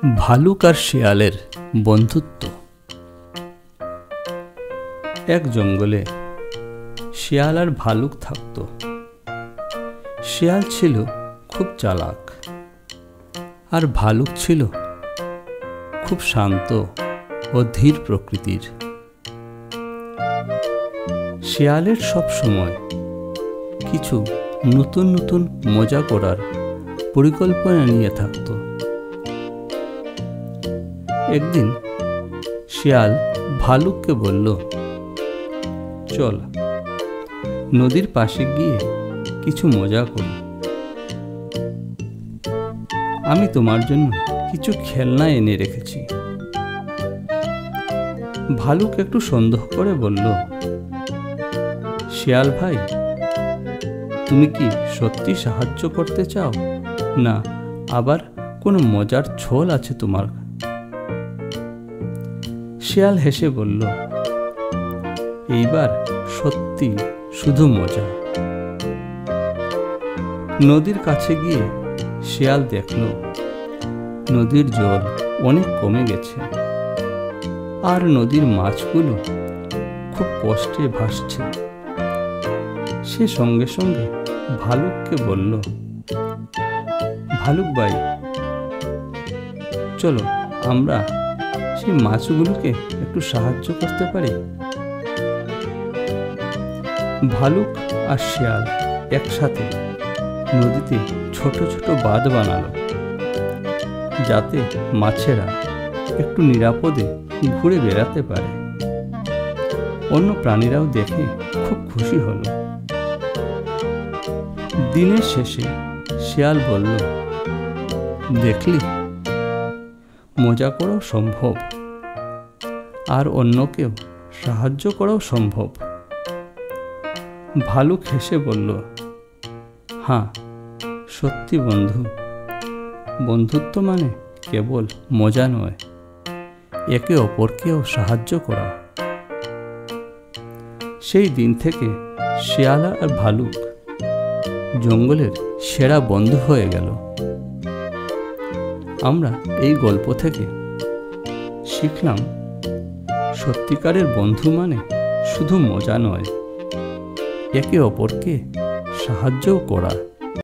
ভালুক আর শিয়ালের বন্ধুত্ব। এক জঙ্গলে শিয়াল আর ভালুক থাকত। শিয়াল ছিল খুব চালাক আর ভালুক ছিল খুব শান্ত ও ধীর প্রকৃতির। শিয়ালের সব সময় কিছু নতুন নতুন মজা করার পরিকল্পনা নিয়ে থাকত। একদিন শিয়াল ভালুককে বলল, চল নদীর পাশে গিয়ে কিছু মজা করি। আমি তোমার জন্য কিছু খেলনা এনে রেখেছি। ভালুক একটু সন্দেহ করে বলল, শিয়াল ভাই, তুমি কি সত্যি সাহায্য করতে চাও, না আবার কোনো মজার ছল আছে তোমার? শিয়াল হেসে বলল, এইবার সত্যি শুধু মজা। নদীর কাছে গিয়ে শিয়াল দেখল নদীর জল অনেক কমে গেছে আর নদীর মাছগুলো খুব কষ্টে ভাসছে। সে সঙ্গে সঙ্গে ভালুককে বলল, ভালুক ভাই, চলো আমরা সেই মাছগুলোকে একটু সাহায্য করতে পারি। ভালুক আর শিয়াল একসাথে নদীতে ছোট ছোট বাঁধ বানালো, যাতে মাছেরা একটু নিরাপদে ঘুরে বেড়াতে পারে। অন্য প্রাণীরাও দেখে খুব খুশি হলো। দিনের শেষে শিয়াল বলল, দেখলি, মজা করাও সম্ভব আর অন্যকেও সাহায্য করাও সম্ভব। ভালুক হেসে বলল, হ্যাঁ সত্যি বন্ধু, বন্ধুত্ব মানে কেবল মজা নয়, একে অপরকেও সাহায্য করা। সেই দিন থেকে শিয়াল আর ভালুক জঙ্গলের সেরা বন্ধু হয়ে গেল। আমরা এই গল্প থেকে শিখলাম, সত্যিকারের বন্ধু মানে শুধু মজা নয়, একে অপরকে সাহায্যও করা।